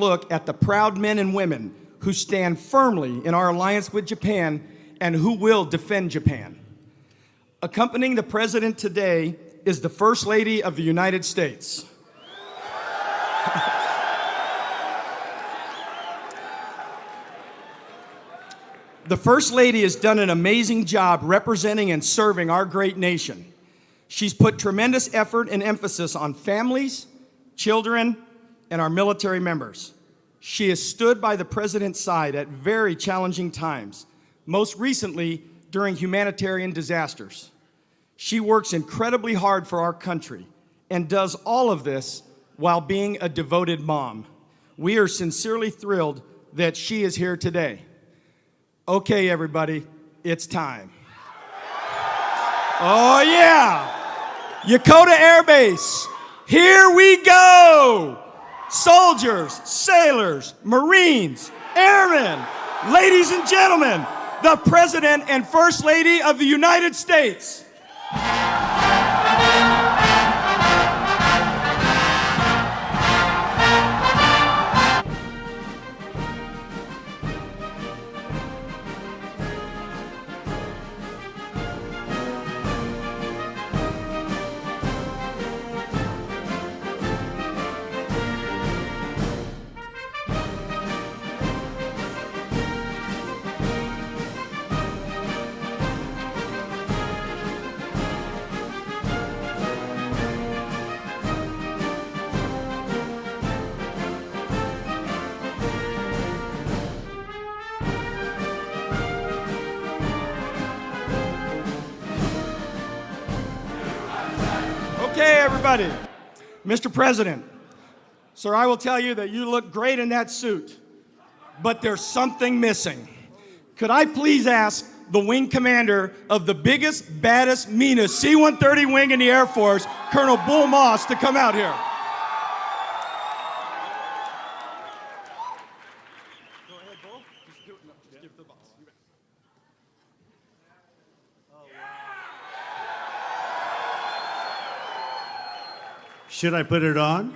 Look at the proud men and women who stand firmly in our alliance with Japan and who will defend Japan. Accompanying the President today is the First Lady of the United States. The First Lady has done an amazing job representing and serving our great nation. She's put tremendous effort and emphasis on families, children, and our military members. She has stood by the President's side at very challenging times, most recently during humanitarian disasters. She works incredibly hard for our country and does all of this while being a devoted mom. We are sincerely thrilled that she is here today. Okay, everybody, it's time. Oh yeah! Yokota Air Base, here we go! Soldiers, sailors, Marines, airmen, ladies and gentlemen, the President and First Lady of the United States. Okay, everybody. Mr. President, sir, I will tell you that you look great in that suit, but there's something missing. Could I please ask the wing commander of the biggest, baddest, meanest C-130 wing in the Air Force, Colonel Bull Moss, to come out here? Go ahead, Bull. Just do it. No, just give it to the boss. Should I put it on?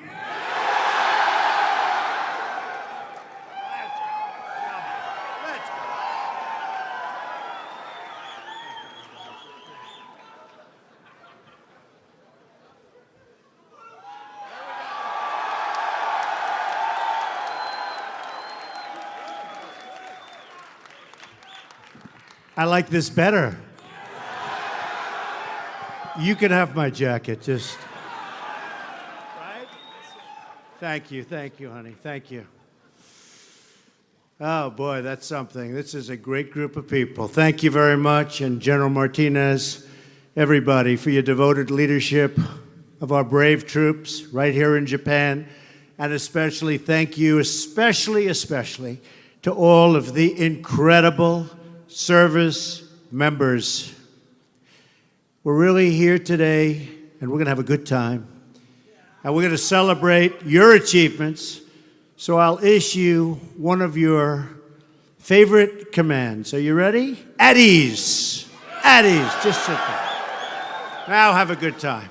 I like this better. You can have my jacket, just. Thank you, honey, thank you. Oh boy, that's something. This is a great group of people. Thank you very much, and General Martinez, everybody, for your devoted leadership of our brave troops right here in Japan, and especially thank you, especially to all of the incredible service members. We're really here today, and we're gonna have a good time. And we're going to celebrate your achievements. So I'll issue one of your favorite commands. Are you ready? At ease. At ease. Just sit there. Now have a good time.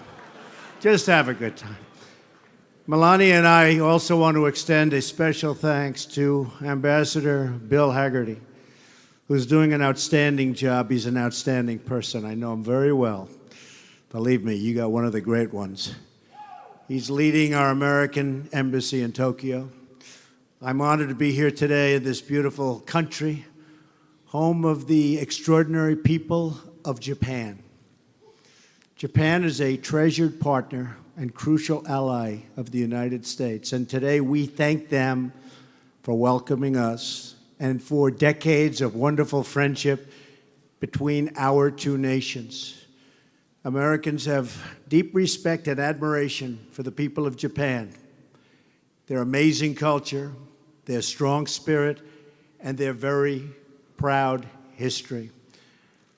Just have a good time. Melania and I also want to extend a special thanks to Ambassador Bill Hagerty, who's doing an outstanding job. He's an outstanding person. I know him very well. Believe me, you got one of the great ones. He's leading our American embassy in Tokyo. I'm honored to be here today in this beautiful country, home of the extraordinary people of Japan. Japan is a treasured partner and crucial ally of the United States, and today we thank them for welcoming us and for decades of wonderful friendship between our two nations. Americans have deep respect and admiration for the people of Japan, their amazing culture, their strong spirit, and their very proud history.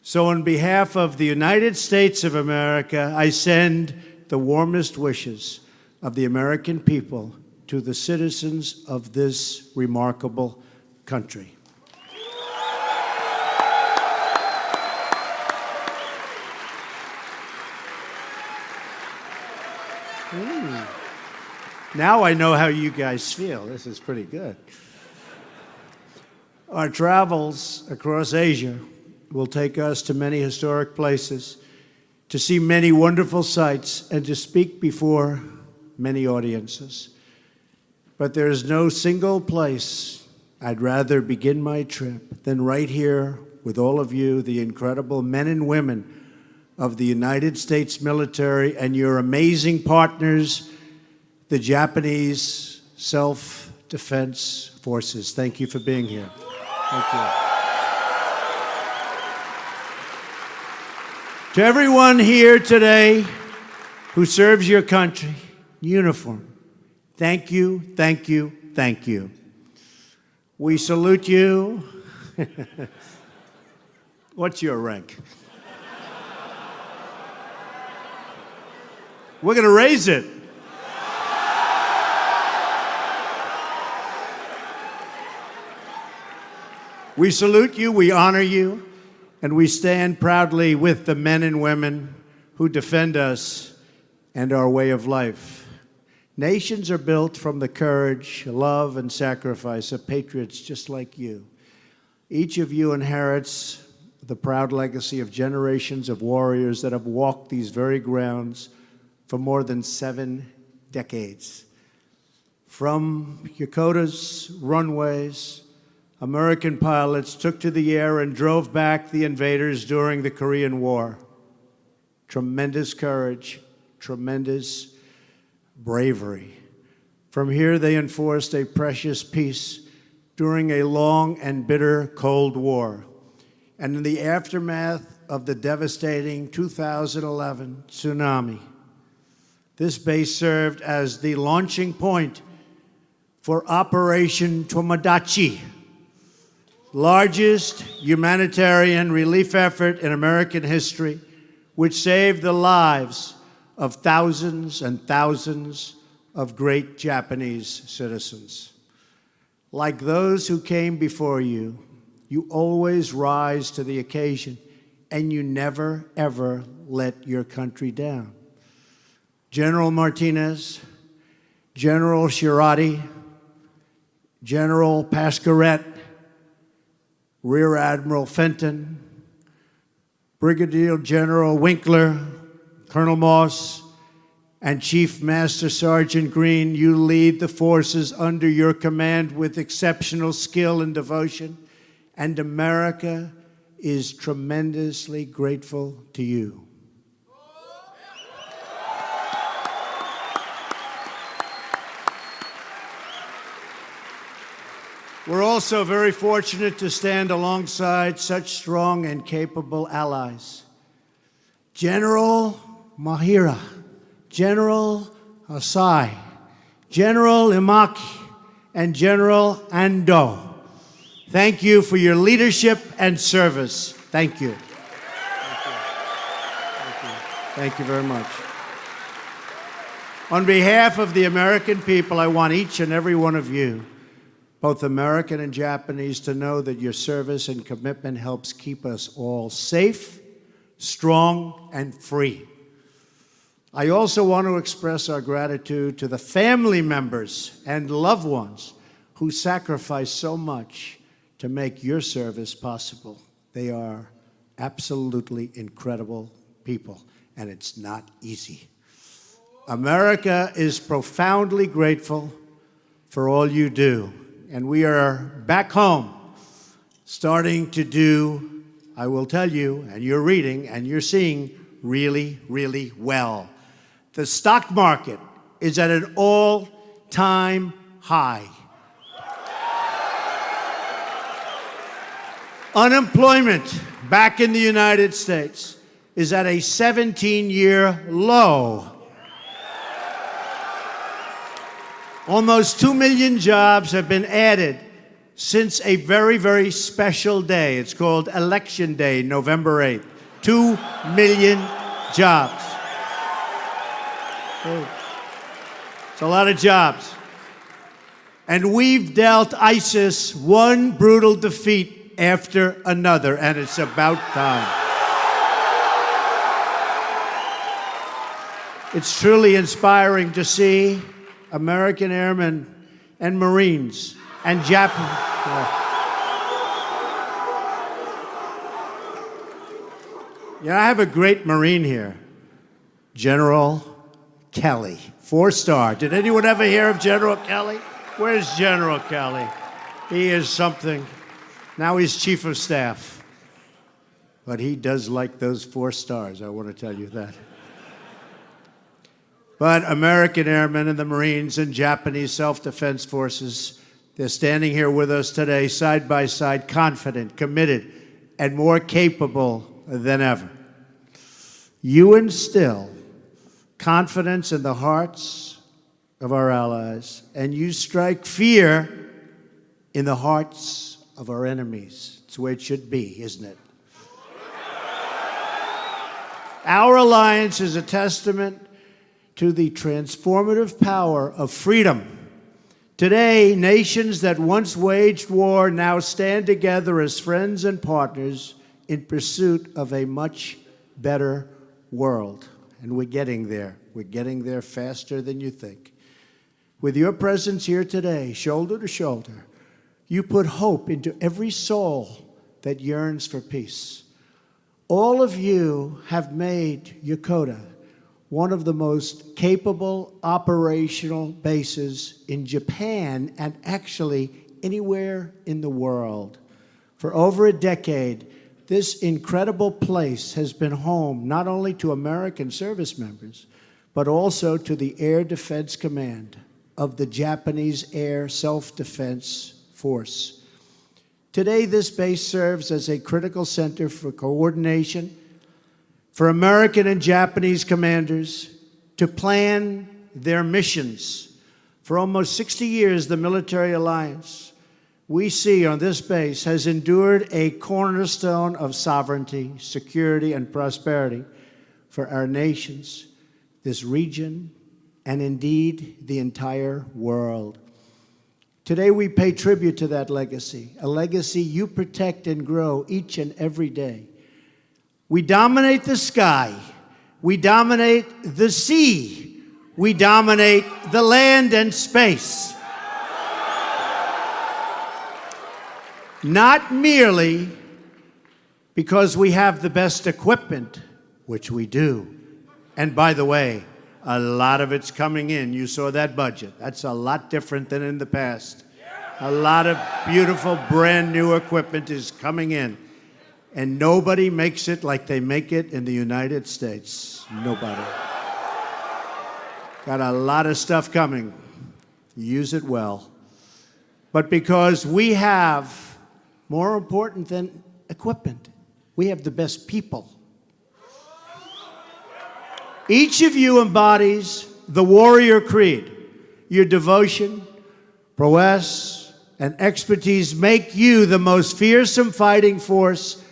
So on behalf of the United States of America, I send the warmest wishes of the American people to the citizens of this remarkable country. Now I know how you guys feel. This is pretty good. Our travels across Asia will take us to many historic places, to see many wonderful sights, and to speak before many audiences. But there is no single place I'd rather begin my trip than right here with all of you, the incredible men and women of the United States military and your amazing partners, the Japanese Self-Defense Forces. Thank you for being here. Thank you. To everyone here today who serves your country, uniform, thank you, thank you, thank you. We salute you. What's your rank? We're going to raise it. We salute you, we honor you, and we stand proudly with the men and women who defend us and our way of life. Nations are built from the courage, love, and sacrifice of patriots just like you. Each of you inherits the proud legacy of generations of warriors that have walked these very grounds for more than 7 decades. From Yokota's runways, American pilots took to the air and drove back the invaders during the Korean War. Tremendous courage, tremendous bravery. From here, they enforced a precious peace during a long and bitter Cold War. And in the aftermath of the devastating 2011 tsunami, this base served as the launching point for Operation Tomodachi, largest humanitarian relief effort in American history, which saved the lives of thousands and thousands of great Japanese citizens. Like those who came before you, you always rise to the occasion, and you never, ever let your country down. General Martinez, General Shirati, General Pascaret, Rear Admiral Fenton, Brigadier General Winkler, Colonel Moss, and Chief Master Sergeant Green, you lead the forces under your command with exceptional skill and devotion, and America is tremendously grateful to you. We're also very fortunate to stand alongside such strong and capable allies. General Mahira, General Asai, General Imaki, and General Ando. Thank you for your leadership and service. Thank you. Thank you very much. On behalf of the American people, I want each and every one of you, both American and Japanese, to know that your service and commitment helps keep us all safe, strong, and free. I also want to express our gratitude to the family members and loved ones who sacrifice so much to make your service possible. They are absolutely incredible people, and it's not easy. America is profoundly grateful for all you do. And we are back home starting to do, I will tell you, and you're reading and you're seeing really, really well. The stock market is at an all-time high. Unemployment back in the United States is at a 17-year low. Almost 2 million jobs have been added since a very, very special day. It's called Election Day, November 8th. 2 million jobs. It's a lot of jobs. And we've dealt ISIS one brutal defeat after another, and it's about time. It's truly inspiring to see American Airmen and Marines and Japanese. Yeah, I have a great Marine here, General Kelly, 4-star. Did anyone ever hear of General Kelly? Where's General Kelly? He is something. Now he's Chief of Staff. But he does like those 4 stars, I want to tell you that. But American Airmen and the Marines and Japanese self-defense forces, they're standing here with us today, side by side, confident, committed, and more capable than ever. You instill confidence in the hearts of our allies, and you strike fear in the hearts of our enemies. It's the way it should be, isn't it? Our alliance is a testament to the transformative power of freedom. Today, nations that once waged war now stand together as friends and partners in pursuit of a much better world. And we're getting there. We're getting there faster than you think. With your presence here today, shoulder to shoulder, you put hope into every soul that yearns for peace. All of you have made Yokota one of the most capable operational bases in Japan and actually anywhere in the world. For over a decade, this incredible place has been home not only to American service members, but also to the Air Defense Command of the Japanese Air Self-Defense Force. Today, this base serves as a critical center for coordination for American and Japanese commanders to plan their missions. For almost 60 years, the military alliance we see on this base has endured a cornerstone of sovereignty, security, and prosperity for our nations, this region, and indeed the entire world. Today, we pay tribute to that legacy, a legacy you protect and grow each and every day. We dominate the sky. We dominate the sea. We dominate the land and space. Not merely because we have the best equipment, which we do. And by the way, a lot of it's coming in. You saw that budget. That's a lot different than in the past. A lot of beautiful, brand new equipment is coming in. And nobody makes it like they make it in the United States. Nobody. Got a lot of stuff coming. Use it well. But because we have, more important than equipment, we have the best people. Each of you embodies the warrior creed. Your devotion, prowess, and expertise make you the most fearsome fighting force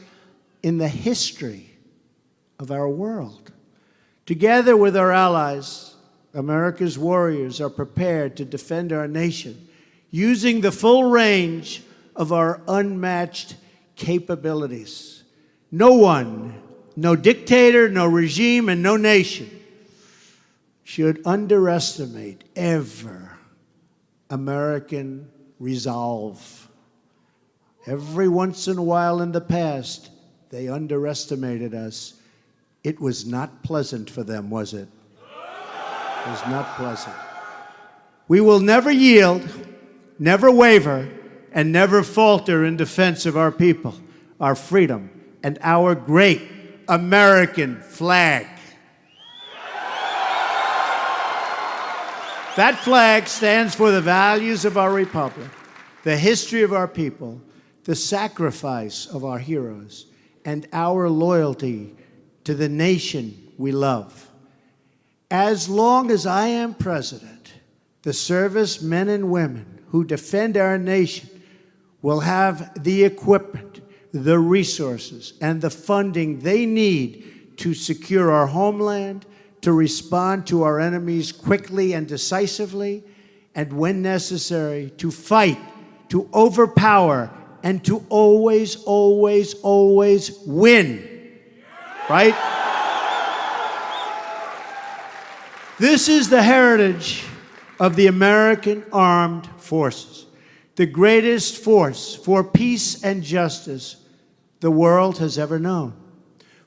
in the history of our world. Together with our allies, America's warriors are prepared to defend our nation using the full range of our unmatched capabilities. No one, no dictator, no regime, and no nation should underestimate ever American resolve. Every once in a while in the past, they underestimated us. It was not pleasant for them, was it? It was not pleasant. We will never yield, never waver, and never falter in defense of our people, our freedom, and our great American flag. That flag stands for the values of our republic, the history of our people, the sacrifice of our heroes, and our loyalty to the nation we love. As long as I am president, the servicemen and women who defend our nation will have the equipment, the resources, and the funding they need to secure our homeland, to respond to our enemies quickly and decisively, and when necessary, to fight, to overpower, and to always, always, always win. Right? This is the heritage of the American Armed Forces, the greatest force for peace and justice the world has ever known.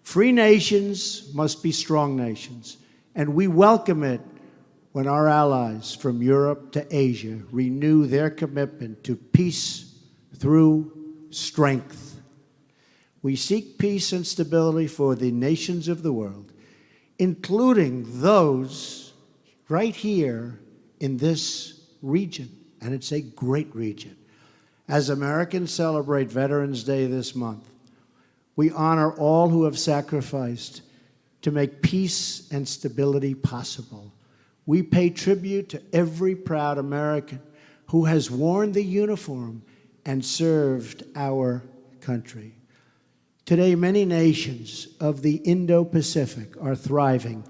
Free nations must be strong nations, and we welcome it when our allies from Europe to Asia renew their commitment to peace through strength. We seek peace and stability for the nations of the world, including those right here in this region, and it's a great region. As Americans celebrate Veterans Day this month, we honor all who have sacrificed to make peace and stability possible. We pay tribute to every proud American who has worn the uniform and served our country. Today, many nations of the Indo-Pacific are thriving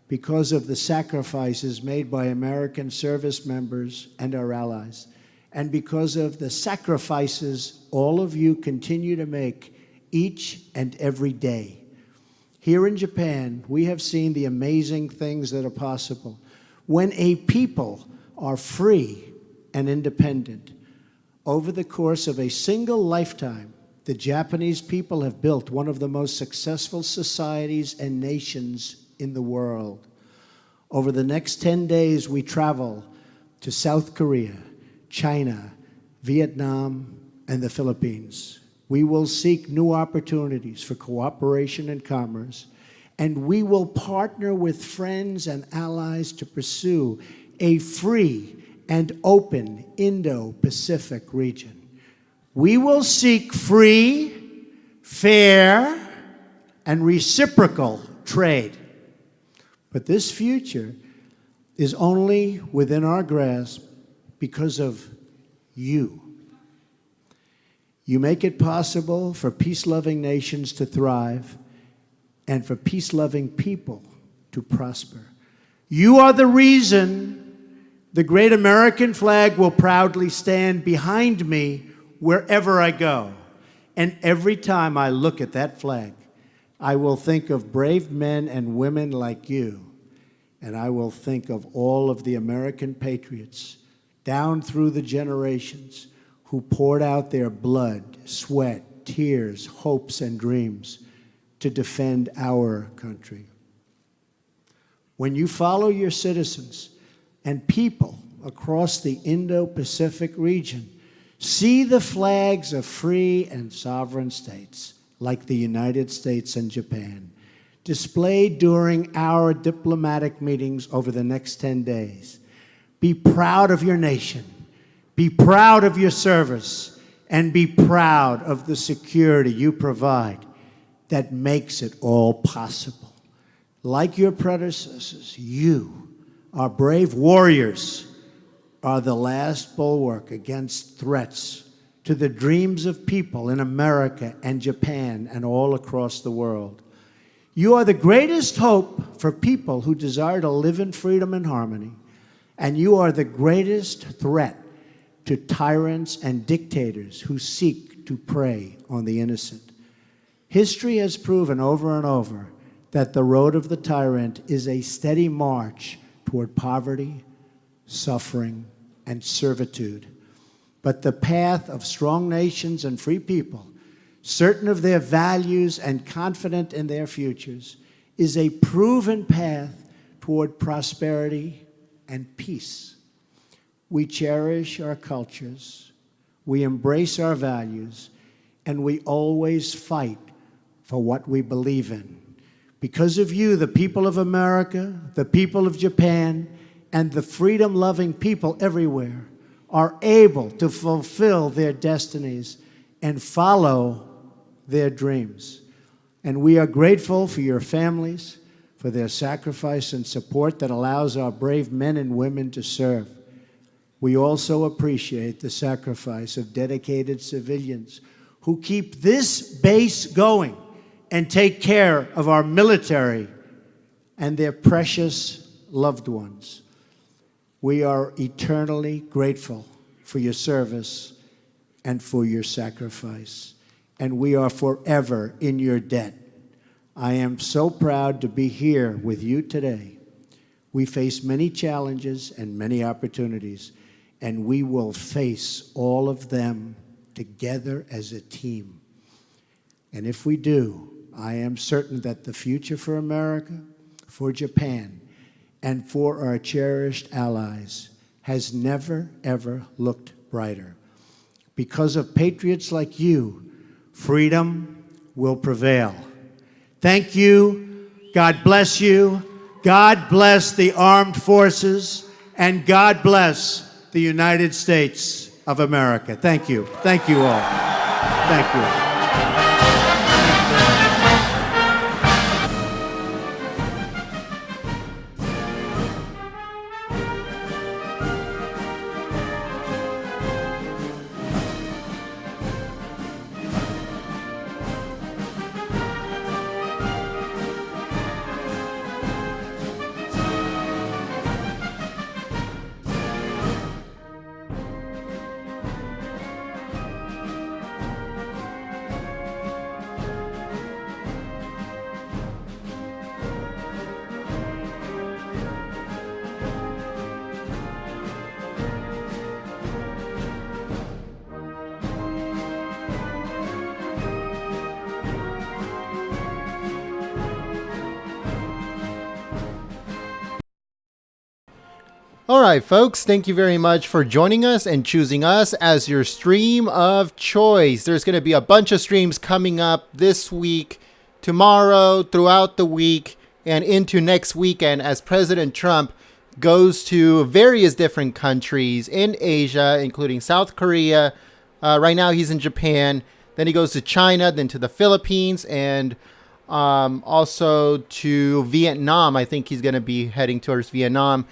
because of the sacrifices made by American service members and our allies, and because of the sacrifices all of you continue to make each and every day. Here in Japan, we have seen the amazing things that are possible when a people are free and independent. Over the course of a single lifetime, the Japanese people have built one of the most successful societies and nations in the world. Over the next 10 days, we travel to South Korea, China, Vietnam, and the Philippines. We will seek new opportunities for cooperation and commerce, and we will partner with friends and allies to pursue a free and open Indo-Pacific region. We will seek free, fair, and reciprocal trade. But this future is only within our grasp because of you. You make it possible for peace-loving nations to thrive and for peace-loving people to prosper. You are the reason the great American flag will proudly stand behind me wherever I go. And every time I look at that flag, I will think of brave men and women like you, and I will think of all of the American patriots down through the generations who poured out their blood, sweat, tears, hopes, and dreams to defend our country. When you follow your citizens and people across the Indo-Pacific region see the flags of free and sovereign states like the United States and Japan displayed during our diplomatic meetings over the next 10 days, be proud of your nation. Be proud of your service, and be proud of the security you provide that makes it all possible. Like your predecessors, you, our brave warriors, are the last bulwark against threats to the dreams of people in America and Japan and all across the world. You are the greatest hope for people who desire to live in freedom and harmony, and you are the greatest threat to tyrants and dictators who seek to prey on the innocent. History has proven over and over that the road of the tyrant is a steady march toward poverty, suffering, and servitude. But the path of strong nations and free people, certain of their values and confident in their futures, is a proven path toward prosperity and peace. We cherish our cultures, we embrace our values, and we always fight for what we believe in. Because of you, the people of America, the people of Japan, and the freedom-loving people everywhere are able to fulfill their destinies and follow their dreams. And we are grateful for your families, for their sacrifice and support that allows our brave men and women to serve. We also appreciate the sacrifice of dedicated civilians who keep this base going and take care of our military and their precious loved ones. We are eternally grateful for your service and for your sacrifice, and we are forever in your debt. I am so proud to be here with you today. We face many challenges and many opportunities, and we will face all of them together as a team. And if we do, I am certain that the future for America, for Japan, and for our cherished allies has never, ever looked brighter. Because of patriots like you, freedom will prevail. Thank you. God bless you. God bless the armed forces, and God bless the United States of America. Thank you. Thank you all. Thank you. All right, folks, thank you very much for joining us and choosing us as your stream of choice. There's going to be a bunch of streams coming up this week, tomorrow, throughout the week, and into next weekend as President Trump goes to various different countries in Asia, including South Korea. Right now, he's in Japan. Then he goes to China, then to the Philippines, and also to Vietnam. I think he's going to be heading towards Vietnam.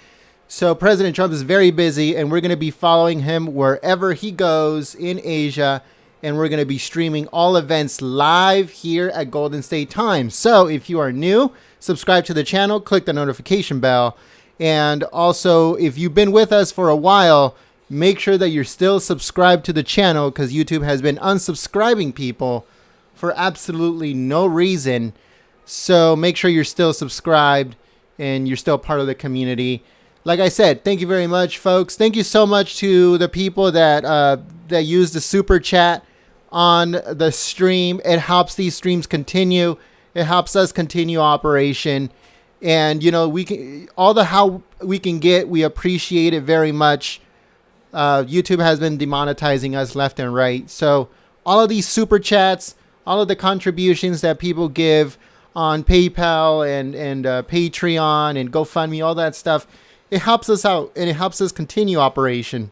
So President Trump is very busy, and we're going to be following him wherever he goes in Asia, and we're going to be streaming all events live here at Golden State Times. So if you are new, subscribe to the channel, click the notification bell, and also if you've been with us for a while, make sure that you're still subscribed to the channel, because YouTube has been unsubscribing people for absolutely no reason. So make sure you're still subscribed and you're still part of the community. Like I said, thank you very much, folks. Thank you so much to the people that use the super chat on the stream. It helps these streams continue. It helps us continue operation. And, you know, we can all the help we can get, we appreciate it very much. YouTube has been demonetizing us left and right. So all of these super chats, all of the contributions that people give on PayPal and Patreon and GoFundMe, all that stuff, it helps us out, and it helps us continue operation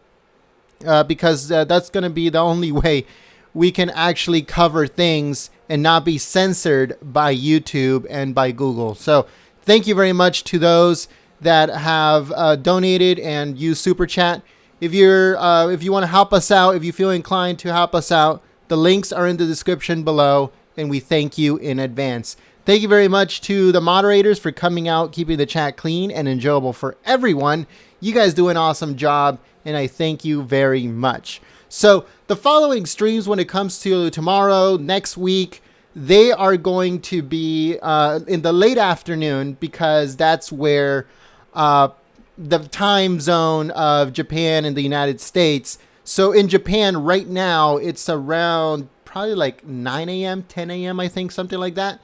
because that's going to be the only way we can actually cover things and not be censored by YouTube and by Google. So thank you very much to those that have donated and used Super Chat. If you want to help us out, if you feel inclined to help us out, the links are in the description below, and we thank you in advance. Thank you very much to the moderators for coming out, keeping the chat clean and enjoyable for everyone. You guys do an awesome job, and I thank you very much. So the following streams, when it comes to tomorrow, next week, they are going to be in the late afternoon, because that's where the time zone of Japan and the United States. So in Japan right now, it's around probably like 9 a.m., 10 a.m., I think, something like that.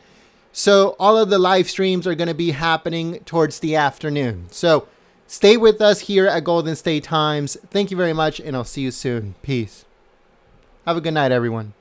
So all of the live streams are going to be happening towards the afternoon. So stay with us here at Golden State Times. Thank you very much, and I'll see you soon. Peace. Have a good night, everyone.